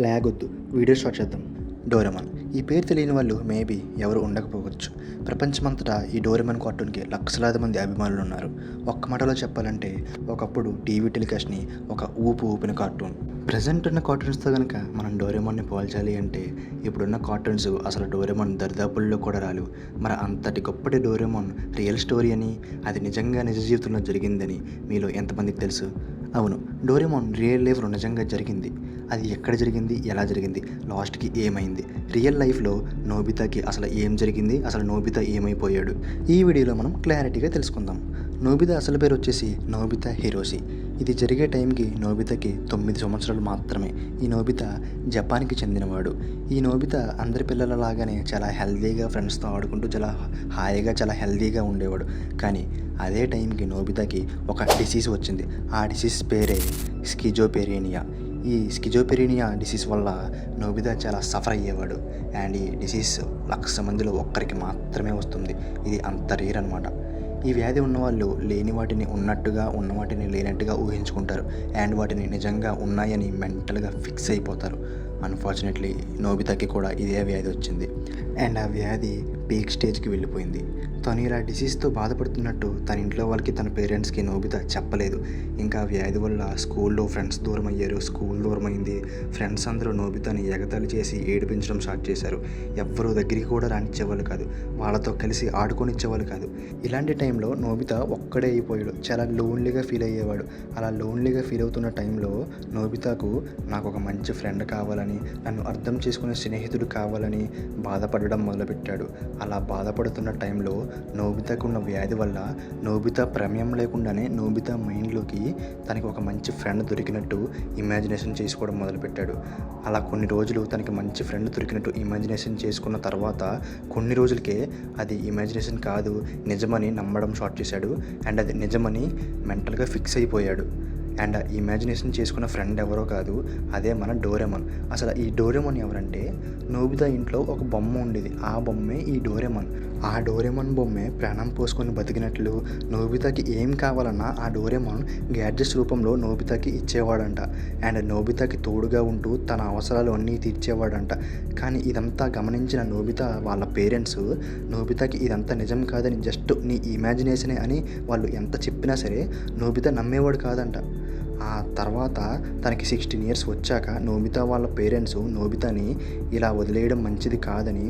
లాగొద్దు, video start చేద్దాం. Doraemon ఈ పేరు తెలియని వాళ్ళు మేబీ ఎవరు ఉండకపోవచ్చు. ప్రపంచమంతటా ఈ డోరేమాన్ కార్టూన్కి లక్షలాది మంది అభిమానులు ఉన్నారు. ఒక్క మాటలో చెప్పాలంటే ఒకప్పుడు టీవీ టెలికాస్ట్ని ఒక ఊపిన కార్టూన్. ప్రజెంట్ ఉన్న కార్టూన్స్తో కనుక మనం డోరేమాన్ని పోల్చాలి అంటే ఇప్పుడున్న కార్టూన్స్ అసలు డోరేమాన్ దరిదాపుల్లో కూడా రాలు. మరి అంతటి గొప్పటి డోరేమాన్ రియల్ స్టోరీ అని, అది నిజంగా నిజ జీవితంలో జరిగిందని మీలో ఎంతమందికి తెలుసు? అవును, డోరేమాన్ రియల్ లైఫ్లో నిజంగా జరిగింది. అది ఎక్కడ జరిగింది, ఎలా జరిగింది, లాస్ట్కి ఏమైంది, రియల్ లైఫ్లో నోబితాకి అసలు ఏం జరిగింది, అసలు నోబితా ఏమైపోయాడు, ఈ వీడియోలో మనం క్లారిటీగా తెలుసుకుందాం. నోబితా అసలు పేరు వచ్చేసి నోబితా హిరోషి. ఇది జరిగే టైంకి నోబితాకి 9 సంవత్సరాలు మాత్రమే. ఈ నోబితా జపాన్కి చెందినవాడు. ఈ నోబితా అందరి పిల్లల లాగానే చాలా హెల్తీగా ఫ్రెండ్స్తో ఆడుకుంటూ చాలా హాయిగా చాలా హెల్తీగా ఉండేవాడు. కానీ అదే టైంకి నోబితాకి ఒక డిసీజ్ వచ్చింది. ఆ డిసీజ్ పేరే స్కిజోపెరీనియా. ఈ స్కిజోపెరీనియా డిసీజ్ వల్ల నోబితా చాలా సఫర్ అయ్యేవాడు. అండ్ ఈ డిసీజ్ 1,00,000 మందిలో ఒక్కరికి మాత్రమే వస్తుంది. ఇది అంత రేర్ అనమాట. ఈ వ్యాధి ఉన్నవాళ్ళు లేని వాటిని ఉన్నట్టుగా, ఉన్న వాటిని లేనట్టుగా ఊహించుకుంటారు. అండ్ వాటిని నిజంగా ఉన్నాయని మెంటల్గా ఫిక్స్ అయిపోతారు. అన్ఫార్చునేట్లీ నోబితాకి కూడా ఇదే వ్యాధి వచ్చింది. అండ్ ఆ వ్యాధి పీక్ స్టేజ్కి వెళ్ళిపోయింది. తను ఇలా డిసీజ్తో బాధపడుతున్నట్టు తన ఇంట్లో వాళ్ళకి, తన పేరెంట్స్కి నోబితా చెప్పలేదు. ఇంకా వ్యాధి వల్ల స్కూల్లో ఫ్రెండ్స్ దూరం అయ్యారు, స్కూల్ దూరం అయింది. ఫ్రెండ్స్ అందరూ నోబితాని ఎగతాళి చేసి ఏడిపించడం స్టార్ట్ చేశారు. ఎవ్వరూ దగ్గరికి కూడా రానిచ్చేవాళ్ళు కాదు, వాళ్ళతో కలిసి ఆడుకొనిచ్చేవాళ్ళు కాదు. ఇలాంటి టైంలో నోబితా ఒక్కడే అయిపోయాడు. చాలా లోన్లీగా ఫీల్ అయ్యేవాడు. అలా లోన్లీగా ఫీల్ అవుతున్న టైంలో నోబితాకు నాకు ఒక మంచి ఫ్రెండ్ కావాలని, నన్ను అర్థం చేసుకునే స్నేహితుడు కావాలని బాధపడడం మొదలుపెట్టాడు. అలా బాధపడుతున్న టైంలో నోబితాకు ఉన్న వ్యాధి వల్ల నోబితా ప్రమేయం లేకుండానే నోబితా మైండ్లోకి తనకి ఒక మంచి ఫ్రెండ్ దొరికినట్టు ఇమాజినేషన్ చేసుకోవడం మొదలుపెట్టాడు. అలా కొన్ని రోజులు తనకి మంచి ఫ్రెండ్ దొరికినట్టు ఇమాజినేషన్ చేసుకున్న తర్వాత కొన్ని రోజులకే అది ఇమాజినేషన్ కాదు, నిజమని నమ్మడం స్టార్ట్ చేశాడు. అండ్ అది నిజమని మెంటల్గా ఫిక్స్ అయిపోయాడు. అండ్ ఇమాజినేషన్ చేసుకున్న ఫ్రెండ్ ఎవరో కాదు, అదే మన డోరేమాన్. అసలు ఈ డోరేమాన్ ఎవరంటే, నోబితా ఇంట్లో ఒక బొమ్మ ఉండేది. ఆ బొమ్మే ఈ డోరేమాన్. ఆ డోరేమాన్ బొమ్మే ప్రాణం పోసుకొని బతికినట్లు, నోబితాకి ఏం కావాలన్నా ఆ డోరేమాన్ గ్యాడ్జెట్స్ రూపంలో నోబితాకి ఇచ్చేవాడంట. అండ్ నోబితాకి తోడుగా ఉంటూ తన అవసరాలు అన్నీ తీర్చేవాడంట. కానీ ఇదంతా గమనించిన నోబితా వాళ్ళ పేరెంట్స్ నోబితాకి ఇదంతా నిజం కాదని, జస్ట్ నీ ఇమాజినేషనే అని వాళ్ళు ఎంత చెప్పినా సరే నోబితా నమ్మేవాడు కాదంట. ఆ తర్వాత తనకి 16 ఇయర్స్ వచ్చాక నోబితా వాళ్ళ పేరెంట్స్ నోబితాని ఇలా వదిలేయడం మంచిది కాదని,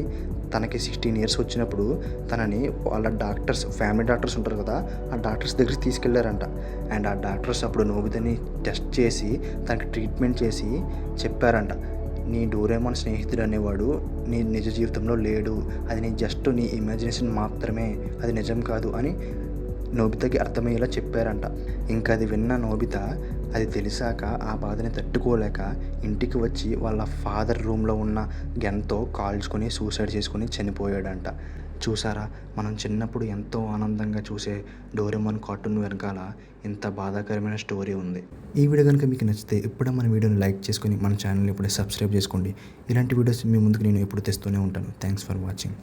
తనకి 16 ఇయర్స్ వచ్చినప్పుడు తనని వాళ్ళ డాక్టర్స్, ఫ్యామిలీ డాక్టర్స్ ఉంటారు కదా, ఆ డాక్టర్స్ దగ్గరికి తీసుకెళ్లారంట. అండ్ ఆ డాక్టర్స్ అప్పుడు నోబితాని టెస్ట్ చేసి తనకి ట్రీట్మెంట్ చేసి చెప్పారంట, నీ డోరేమాన్ స్నేహితుడు అనేవాడు నీ నిజ జీవితంలో లేడు, అది నీ జస్ట్ నీ ఇమాజినేషన్ మాత్రమే, అది నిజం కాదు అని నోబితాకి అర్థమయ్యేలా చెప్పారంట. ఇంకా అది విన్న నోబితా అది తెలిసాక ఆ బాధని తట్టుకోలేక ఇంటికి వచ్చి వాళ్ళ ఫాదర్ రూమ్లో ఉన్న గన్తో కాల్చుకొని సూసైడ్ చేసుకొని చనిపోయాడంట. చూసారా, మనం చిన్నప్పుడు ఎంతో ఆనందంగా చూసే డోరేమాన్ కార్టూన్ వెనకాల ఇంత బాధాకరమైన స్టోరీ ఉంది. ఈ వీడియో కనుక మీకు నచ్చితే ఇప్పుడే మన వీడియోని లైక్ చేసుకొని మన ఛానల్ని ఇప్పుడే సబ్స్క్రైబ్ చేసుకోండి. ఇలాంటి వీడియోస్ మీ ముందుకు నేను ఎప్పుడు తెస్తూనే ఉంటాను. Thanks for watching.